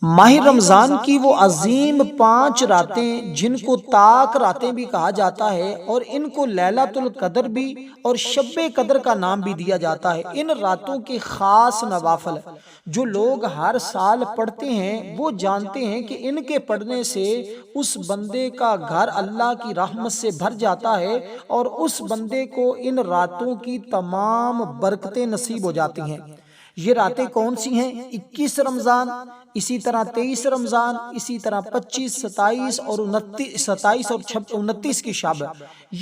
ماہ رمضان کی وہ عظیم 5 راتیں جن کو طاق راتیں بھی کہا جاتا ہے اور ان کو لیلۃ القدر بھی اور شب قدر کا نام بھی دیا جاتا ہے، ان راتوں کے خاص نوافل جو لوگ ہر سال پڑھتے ہیں وہ جانتے ہیں کہ ان کے پڑھنے سے اس بندے کا گھر اللہ کی رحمت سے بھر جاتا ہے اور اس بندے کو ان راتوں کی تمام برکتیں نصیب ہو جاتی ہیں۔ یہ راتیں کون سی ہیں؟ 21 رمضان، اسی طرح 23 رمضان، اسی طرح 25، 27 اور 29 کی شب۔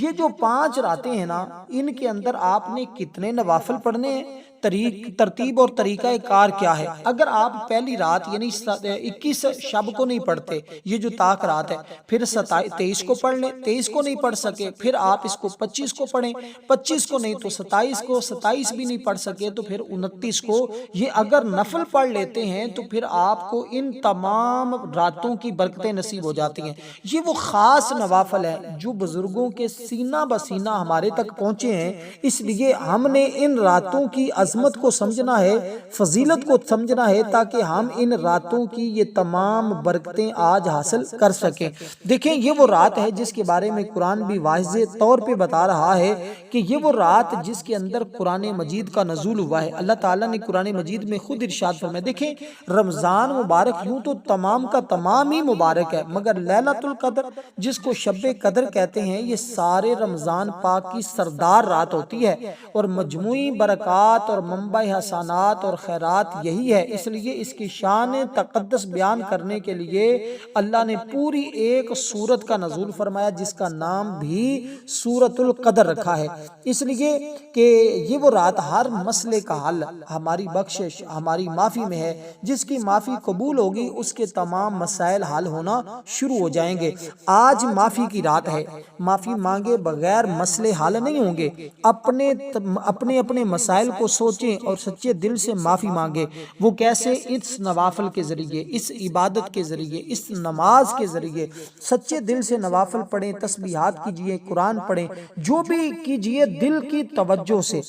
یہ جو 5 راتیں ہیں نا، ان کے اندر آپ نے کتنے نوافل پڑھنے ہیں، ترتیب اور طریقہ کار کیا ہے؟ اگر آپ پہلی رات یعنی 21 شب کو نہیں پڑھتے، یہ جو طاق رات ہے، پھر 23 کو پڑھ لیں، 23 کو نہیں پڑھ سکے پھر آپ اس کو 25 کو پڑھیں، 25 کو نہیں تو 27 کو، 27 بھی نہیں پڑھ سکے تو پھر 29 کو۔ یہ اگر نفل پڑھ لیتے ہیں تو پھر آپ کو ان تمام راتوں کی برکتیں نصیب ہو جاتی ہیں۔ یہ وہ خاص نوافل ہیں جو بزرگوں کے سینہ بسینہ ہمارے تک پہنچے ہیں، اس لیے ہم نے ان راتوں کی عظمت کو سمجھنا ہے، فضیلت کو سمجھنا ہے، تاکہ ہم ان راتوں کی یہ تمام برکتیں آج حاصل کر سکیں۔ دیکھیں، یہ وہ رات ہے جس کے بارے میں قرآن بھی واضح طور پہ بتا رہا ہے کہ یہ وہ رات جس کے اندر قرآن مجید کا نزول ہوا ہے۔ اللہ تعالیٰ نے قرآن مجید میں خود ارشاد فرمایا، دیکھیں رمضان مبارک یوں تو تمام کا تمام ہی مبارک ہے، مگر لیلۃ القدر جس کو شب قدر کہتے ہیں، یہ سارے رمضان پاک کی سردار رات ہوتی ہے اور مجموعی برکات اور منبع حسنات اور خیرات یہی ہے۔ اس لیے اس کی شان تقدس بیان کرنے کے لیے اللہ نے پوری ایک سورت کا نزول فرمایا جس کا نام بھی سورۃ القدر رکھا ہے، اس لیے کہ یہ وہ رات ہر مسئلے کا حل، ہماری بخشش، ہماری معافی میں ہے۔ جس کی معافی قبول ہوگی اس کے تمام مسائل حل ہونا شروع ہو جائیں گے۔ آج معافی کی رات ہے، معافی مانگے بغیر مسئلے حل نہیں ہوں گے۔ اپنے مسائل کو سوچیں اور سچے دل سے معافی مانگے۔ وہ کیسے؟ اس نوافل کے ذریعے، اس عبادت کے ذریعے، اس نماز کے ذریعے سچے دل سے نوافل پڑھیں، تسبیحات کیجئے، قرآن پڑھیں، جو بھی کیجئے دل کی توجہ سے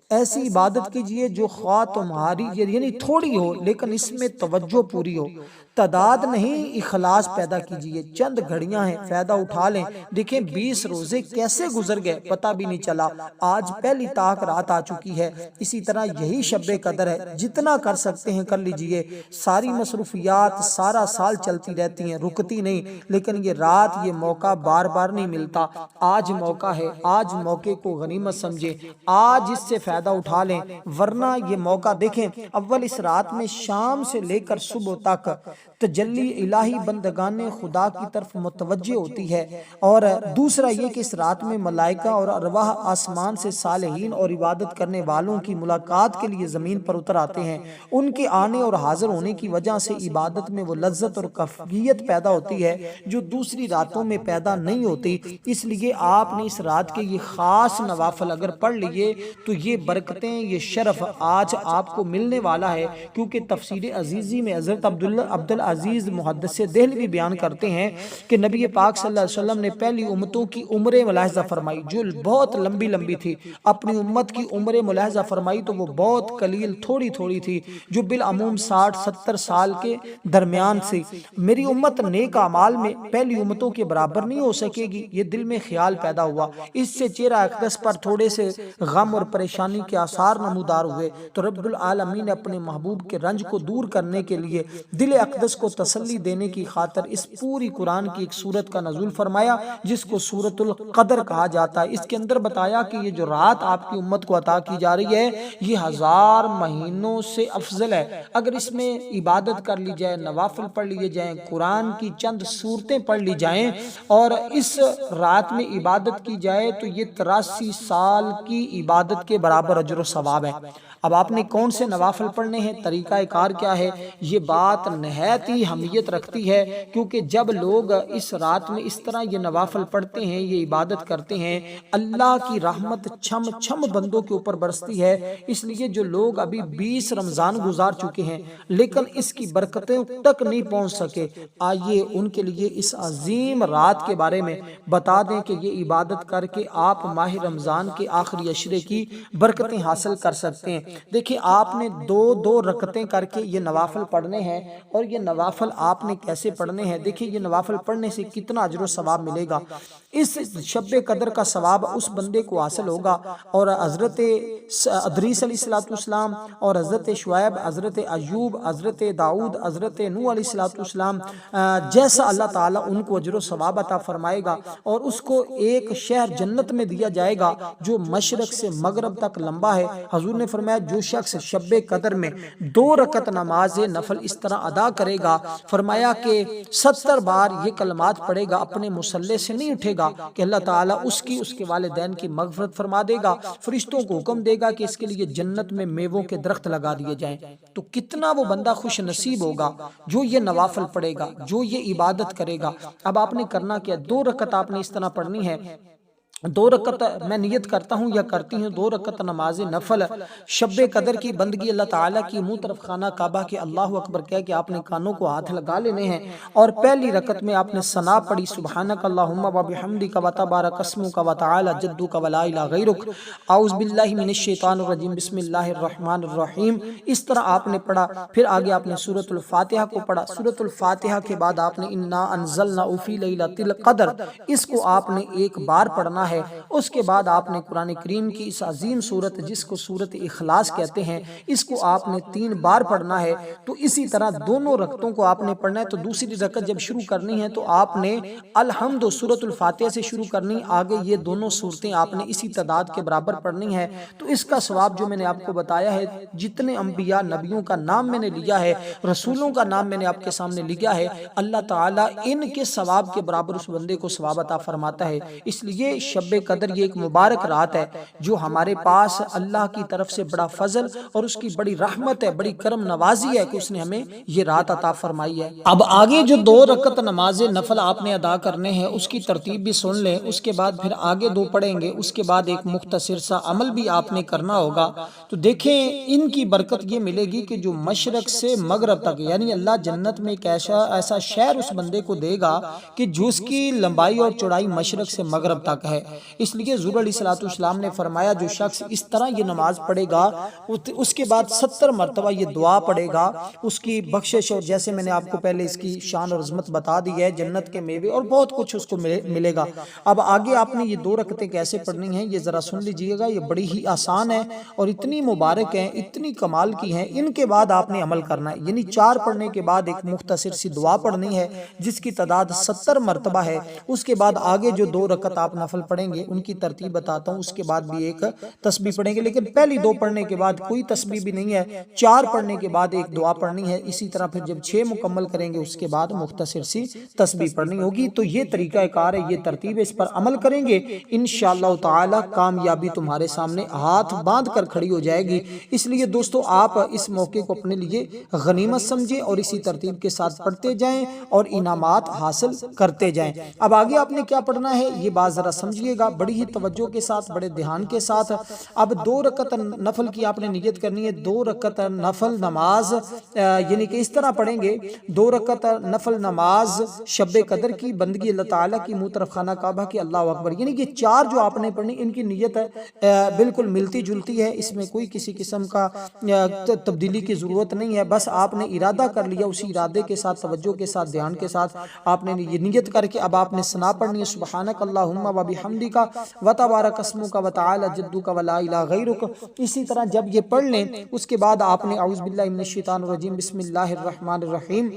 ایسی عبادت کیجئے جو خواہ تمہاری یعنی تھوڑی ہو لیکن اس میں توجہ پوری ہو، تعداد نہیں اخلاص پیدا کیجئے۔ چند گھڑیاں ہیں، فائدہ اٹھا لیں۔ دیکھیں 20 روزے کیسے گزر گئے پتہ بھی نہیں چلا، آج پہلی طاق رات آ چکی ہے۔ اسی طرح یہی شب قدر ہے، جتنا کر سکتے ہیں کر لیجئے۔ ساری مصروفیات سارا سال چلتی رہتی ہیں، رکتی نہیں، لیکن یہ رات، یہ موقع بار بار نہیں ملتا۔ آج موقع ہے، آج موقع کو غنیمت سمجھیں، آج اس سے فائدہ اٹھا لیں، ورنہ یہ موقع دیکھیں اول اس رات میں شام سے لے کر صبح تک تجلی الہی بندگان خدا کی طرف متوجہ ہوتی ہے، اور دوسرا یہ کہ اس رات میں ملائکہ اور ارواح آسمان سے صالحین اور عبادت کرنے والوں کی ملاقات کے لیے زمین پر اتر آتے ہیں۔ ان کے آنے اور حاضر ہونے کی وجہ سے عبادت میں وہ لذت اور کیفیت پیدا ہوتی ہے جو دوسری راتوں میں پیدا نہیں ہوتی۔ اس لیے آپ نے اس رات کے یہ خاص نوافل اگر پڑھ لیے تو یہ برکتیں، یہ شرف آج آپ کو ملنے والا ہے، کیونکہ تفسیر عزیزی میں حضرت عبدالعزیز محدث دہلوی بیان کرتے ہیں کہ نبی پاک صلی اللہ علیہ وسلم نے پہلی امتوں کی عمریں ملاحظہ فرمائی جو بہت لمبی لمبی تھی، اپنی امت کی عمریں ملاحظہ فرمائی تو وہ بہت قلیل تھوڑی تھوڑی تھی، جو بالعموم 60-70 سال کے درمیان سے۔ میری امت نیک اعمال میں پہلی امتوں کے برابر نہیں ہو سکے گی، یہ دل میں خیال پیدا ہوا۔ اس سے چہرہ اقدس پر تھوڑے سے غم اور پریشانی کے آثار نمودار ہوئے، تو رب العالمین نے اپنے محبوب کے رنج کو دور کرنے کے لیے دل اقدس کو تسلی دینے کی خاطر اس پوری قرآن کی ایک سورت کا نزول فرمایا جس کو سورۃ القدر کہا جاتا ہے۔ اس کے اندر بتایا کہ یہ جو رات آپ کی امت کو عطا کی جا رہی ہے یہ 1000 مہینوں سے افضل ہے۔ اگر اس میں عبادت کر لی جائے، نوافل پڑھ لیے جائیں، قرآن کی چند سورتیں پڑھ لی جائیں اور اس رات میں عبادت کی جائے تو یہ 83 سال کی عبادت کے برابر اجر و ثواب ہے۔ اب آپ نے کون سے نوافل پڑھنے ہیں، طریقہ کار کیا ہے، یہ بات نہایت ہی اہمیت رکھتی ہے، کیونکہ جب لوگ اس رات میں اس طرح یہ نوافل پڑھتے ہیں، یہ عبادت کرتے ہیں، اللہ کی رحمت چھم چھم بندوں کے اوپر برستی ہے۔ اس لیے جو لوگ ابھی 20 رمضان گزار چکے ہیں لیکن اس کی برکتیں تک نہیں پہنچ سکے، آئیے ان کے لیے اس عظیم رات کے بارے میں بتا دیں کہ یہ عبادت کر کے آپ ماہ رمضان کے آخری عشرے کی برکتیں حاصل کر سکتے ہیں۔ دیکھیں آپ نے دو رکعتیں کر کے یہ نوافل پڑھنے ہیں، اور یہ نوافل آپ نے کیسے پڑھنے ہیں؟ دیکھیں یہ نوافل پڑھنے سے کتنا اجر و ثواب ملے گا۔ اس شب قدر کا ثواب اس بندے کو حاصل ہوگا، اور حضرت ادریس علیہ السلام اور حضرت شعیب، حضرت ایوب، حضرت داؤد، حضرت نوح علیہ السلام جیسا اللہ تعالیٰ ان کو اجر و ثواب عطا فرمائے گا، اور اس کو ایک شہر جنت میں دیا جائے گا جو مشرق سے مغرب تک لمبا ہے۔ حضور نے فرمایا جو شخص شب قدر میں 2 رکعت نماز نفل اس طرح ادا کرے گا، فرمایا کہ 70 بار یہ کلمات پڑھے گا، اپنے مصلے سے نہیں اٹھے گا کہ اللہ تعالیٰ اس کے والدین کی مغفرت فرما دے گا، فرشتوں کو حکم دے گا کہ اس کے لیے جنت میں میووں کے درخت لگا دیے جائیں۔ تو کتنا وہ بندہ خوش نصیب ہوگا جو یہ نوافل پڑھے گا، جو یہ عبادت کرے گا۔ اب آپ نے کرنا کیا؟ 2 رکعت آپ نے اس طرح پڑھنی ہے۔ 2 رکعت میں نیت کرتا ہوں یا کرتی ہوں، 2 رکعت نماز نفل شب قدر کی بندگی اللہ تعالیٰ کی منہ طرف خانہ کعبہ کے اللہ اکبر کہہ کے آپ نے کانوں کو ہاتھ لگا لینے ہیں، اور پہلی رکعت میں آپ نے ثنا پڑھی سبحانک اللہم و بحمدک و تبارک اسمک و تعالی جدک و لا الہ غیرک، اعوذ باللہ من الشیطان الرجیم، بسم اللہ الرحمن الرحیم، اس طرح آپ نے پڑھا۔ پھر آگے آپ نے سورۃ الفاتحہ کو پڑھا۔ سورۃ الفاتحہ کے بعد آپ نے انا انزلناہ فی لیلۃ القدر، اس کو آپ نے ایک بار پڑھنا ہے۔ اس کے بعد آپ نے قرآن کریم کی اس عظیم سورت جس کو سورت اخلاص کہتے ہیں، اس کو آپ نے 3 بار پڑھنا ہے۔ تو اسی طرح دونوں رکعتوں کو آپ نے پڑھنا ہے۔ تو دوسری رکعت جب شروع کرنی ہے تو آپ نے الحمد سورۃ الفاتحہ سے شروع کرنی، آگے یہ دونوں صورتیں آپ نے اسی تعداد کے برابر پڑھنی ہے۔ تو اس کا ثواب جو میں نے آپ کو بتایا ہے، جتنے انبیاء نبیوں کا نام میں نے لیا ہے، رسولوں کا نام میں نے آپ کے سامنے لیا ہے، اللہ تعالیٰ ان کے ثواب کے برابر اس بندے کو ثواب عطا فرماتا ہے۔ اس لیے شب قدر یہ ایک مبارک رات ہے جو ہمارے پاس اللہ کی طرف سے بڑا فضل اور اس کی بڑی رحمت ہے، بڑی کرم نوازی ہے کہ اس نے ہمیں یہ رات عطا فرمائی ہے۔ اب آگے جو 2 رکعت نماز نفل آپ نے ادا کرنے ہیں اس کی ترتیب بھی سن لیں، اس کے بعد پھر آگے 2 پڑھیں گے، اس کے بعد ایک مختصر سا عمل بھی آپ نے کرنا ہوگا۔ تو دیکھیں ان کی برکت یہ ملے گی کہ جو مشرق سے مغرب تک، یعنی اللہ جنت میں ایک ایسا شہر اس بندے کو دے گا کہ جس کی لمبائی اور چوڑائی مشرق سے مغرب تک ہے۔ اس لیے حضور علیہ السلام نے فرمایا جو شخص اس طرح یہ نماز پڑھے گا، اس کے بعد 70 مرتبہ یہ دعا پڑھے گا، اس کی بخشش، اور جیسے میں نے آپ کو پہلے اس کی شان اور عظمت بتا دی ہے، جنت کے میوے اور بہت کچھ اس کو ملے گا۔ اب آگے آپ نے یہ 2 رکعتیں کیسے پڑھنی ہیں یہ ذرا سن لیجئے گا، یہ بڑی ہی آسان ہے اور اتنی مبارک ہیں، اتنی کمال کی ہیں۔ ان کے بعد آپ نے عمل کرنا ہے، یعنی 4 پڑھنے کے بعد ایک مختصر سی دعا پڑھنی ہے جس کی تعداد 70 مرتبہ ہے۔ اس کے بعد آگے جو 2 رکعت آپ نفل پڑھیں گے ان کی ترتیب بتاتا ہوں، اس کے بعد بھی ایک تسبیح پڑھیں گے، لیکن پہلی 2 پڑھنے کے بعد کوئی تسبیح بھی نہیں ہے، 4 پڑھنے کے بعد ایک دعا پڑھنی ہے، اسی طرح پھر جب 6 مکمل کریں گے اس کے بعد مختصر سی تسبیح پڑھنی ہوگی۔ تو یہ طریقہ کار ہے، یہ ترتیب ہے، اس پر عمل کریں گے انشاءاللہ تعالی کامیابی تمہارے سامنے ہاتھ باندھ کر کھڑی ہو جائے گی۔ اس لیے دوستو آپ اس موقع کو اپنے لیے غنیمت سمجھیں اور اسی ترتیب کے ساتھ پڑھتے جائیں اور انعامات حاصل کرتے جائیں۔ اب آگے آپ نے کیا پڑھنا ہے یہ بات ذرا سمجھیے گا بڑی ہی توجہ کے ساتھ، بڑے دھیان کے ساتھ۔ اب 2 رکعت نفل کی آپ نے نیت کرنی ہے، 2 رکعت نفل نماز یعنی کہ اس طرح پڑھیں گے، 2 رکعت نفل نماز شب قدر کی بندگی اللہ تعالیٰ کی منہ طرف خانہ کعبہ کی اللہ اکبر، یعنی کہ 4 جو آپ نے پڑھنی ان کی نیت بالکل ملتی جلتی ہے، اس میں کوئی کسی قسم کا تبدیلی کی ضرورت نہیں ہے، بس آپ نے ارادہ کر لیا، اسی ارادے کے ساتھ توجہ کے ساتھ دھیان کے ساتھ آپ نے یہ نیت کر کے اب آپ نے ثنا پڑھنی ہے سبحانک اللہم و بحمدک و تبارک اسمک و تعالی جدک و لا الہ غیرک۔ اسی طرح جب یہ پڑھ لیں اس کے بعد آپ نے اعوذ باللہ من الشیطان الرجیم بسم اللہ الرحمن الرحیم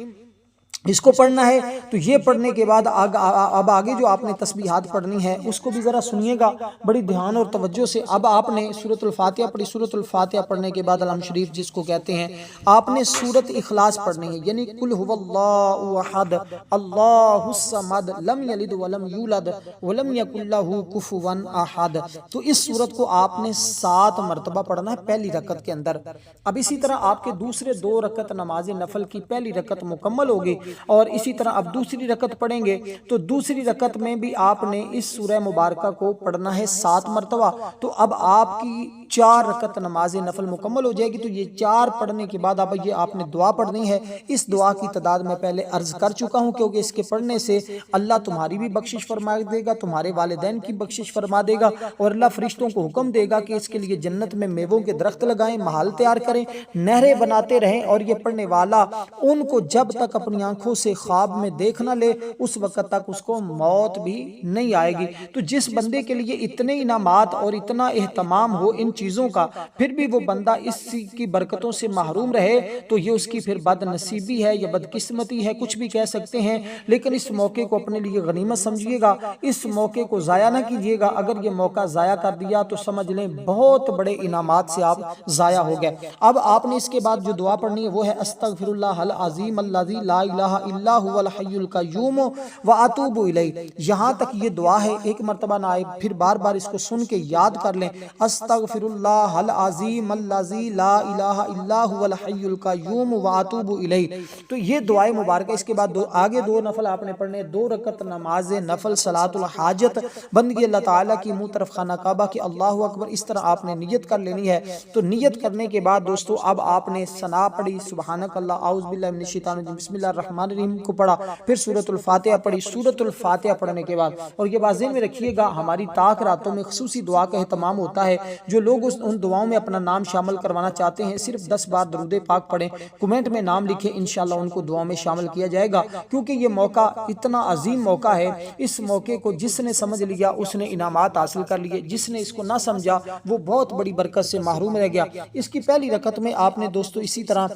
اس کو پڑھنا ہے۔ تو یہ پڑھنے کے بعد اب آگے جو آپ نے تسبیحات پڑھنی ہے اس کو بھی ذرا سنیے گا بڑی دھیان اور توجہ سے۔ اب آپ نے سورۃ الفاتحہ پڑھی، سورۃ الفاتحہ پڑھنے کے بعد الحمد شریف جس کو کہتے ہیں، آپ نے سورۃ اخلاص پڑھنی ہے، یعنی قل هو اللہ احد اللہ الصمد لم یلد ولم یولد ولم یکن لہ کفوا احد۔ تو اس سورت کو آپ نے 7 مرتبہ پڑھنا ہے پہلی رکعت کے اندر۔ اب اسی طرح آپ کے دوسرے 2 رکعت نماز نفل کی پہلی رکعت مکمل ہوگی، اور اسی طرح اب دوسری رکعت پڑھیں گے تو دوسری رکعت میں بھی آپ نے اس سورہ مبارکہ کو پڑھنا ہے 7 مرتبہ۔ تو اب آپ کی 4 رکعت نماز نفل مکمل ہو جائے گی۔ تو یہ 4 پڑھنے کے بعد اب یہ آپ نے دعا پڑھنی ہے۔ اس دعا کی تعداد میں پہلے عرض کر چکا ہوں، کیونکہ اس کے پڑھنے سے اللہ تمہاری بھی بخشش فرما دے گا، تمہارے والدین کی بخشش فرما دے گا، اور اللہ فرشتوں کو حکم دے گا کہ اس کے لیے جنت میں میووں کے درخت لگائیں، محل تیار کریں، نہریں بناتے رہیں، اور یہ پڑھنے والا ان کو جب تک اپنی آنکھوں سے خواب میں دیکھ نہ لے اس وقت تک اس کو موت بھی نہیں آئے گی۔ تو جس بندے کے لیے اتنے انعامات اور اتنا اہتمام ہو ان چیزوں کا، پھر بھی وہ بندہ اس کی برکتوں سے محروم رہے، تو یہ اس کی پھر بد نصیبی ہے یا بدقسمتی ہے، کچھ بھی کہہ سکتے ہیں، لیکن اس موقع کو اپنے لیے غنیمت سمجھیے گا، اس موقع کو ضائع نہ کیجیے گا۔ اگر یہ موقع ضائع کر دیا تو سمجھ لیں بہت بڑے انعامات سے آپ ضائع ہو گئے۔ اب آپ نے اس کے بعد جو دعا پڑھنی ہے وہ ہے استغفر اللہ العظیم الذی لا الہ الا هو الحی القیوم واتوب الیہ۔ یہاں تک یہ دعا ہے، ایک مرتبہ نہ آئے، پھر بار بار اس کو سن کے یاد کر لیں، استغفر اللہ العظیم الذی لا الہ الا هو الحی القیوم واتوب الیہ۔ تو یہ دعائے مبارکہ، اس کے بعد آگے 2 نفل آپ نے پڑھنے، 2 رکعت نماز نفل صلاۃ الحاجت، بندگی اللہ تعالیٰ کی منہ طرف خانہ کعبہ کی، اللہ اکبر، اس طرح آپ نے نیت کر لینی ہے۔ تو نیت کرنے کے بعد دوستو اب آپ نے ثنا پڑھی، سبحانک اللہ، اعوذ باللہ من الشیطان الرجیم، بسم اللہ الرحمن الرحیم کو پڑھا، پھر سورۃ الفاتحہ پڑھی۔ سورۃ الفاتحہ پڑھنے کے بعد، اور یہ بات ذہن میں رکھیے گا، ہماری طاق راتوں میں خصوصی دعا کا اہتمام ہوتا ہے، جو لوگ ان دعاؤں میں اپنا نام شامل کروانا چاہتے ہیں صرف 10 بار درود پاک پڑھیں، کمنٹ میں نام لکھیں، انشاءاللہ ان کو دعاؤں میں شامل کیا جائے گا، کیونکہ یہ موقع اتنا عظیم موقع ہے۔ اس موقع کو جس نے سمجھ لیا اس نے انعامات حاصل کر لیے، جس نے اس کو نہ سمجھا وہ بہت بڑی برکت سے محروم رہ گیا۔ اس کی پہلی رکعت میں آپ نے دوستو اسی طرح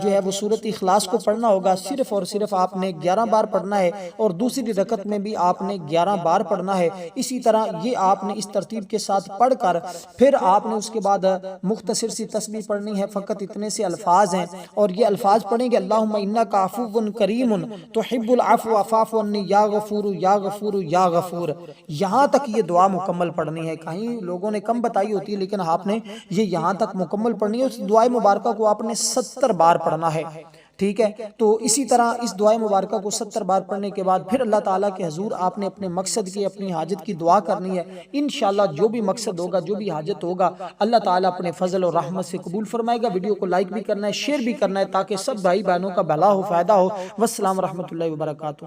جو ہے وہ سورۃ اخلاص کو پڑھنا ہوگا، صرف اور صرف آپ نے 11 بار پڑھنا ہے، اور دوسری رکعت میں بھی آپ نے 11 بار پڑھنا ہے۔ اسی طرح یہ آپ نے اس ترتیب کے ساتھ پڑھ کر پھر آپ نے اس کے بعد مختصر سی تسبیح پڑھنی ہے، فقط اتنے سے الفاظ ہیں، اور یہ الفاظ پڑھیں گے، اللہم انک عفو کریم تحب العفو فاعف عنی یا غفور یا غفور یا غفور۔ یہاں تک یہ دعا مکمل پڑھنی ہے، کہیں لوگوں نے کم بتائی ہوتی ہے لیکن آپ نے یہ یہاں تک مکمل پڑھنی ہے۔ اس دعائے مبارکہ کو آپ نے 70 بار پڑھنا ہے، ٹھیک ہے؟ تو اسی طرح اس دعائے مبارکہ کو 70 بار پڑھنے کے بعد پھر اللہ تعالیٰ کے حضور آپ نے اپنے مقصد کی، اپنی حاجت کی دعا کرنی ہے۔ انشاءاللہ جو بھی مقصد ہوگا، جو بھی حاجت ہوگا، اللہ تعالیٰ اپنے فضل اور رحمت سے قبول فرمائے گا۔ ویڈیو کو لائک بھی کرنا ہے، شیئر بھی کرنا ہے، تاکہ سب بھائی بہنوں کا بھلا ہو، فائدہ ہو۔ والسلام ورحمۃ اللہ وبرکاتہ۔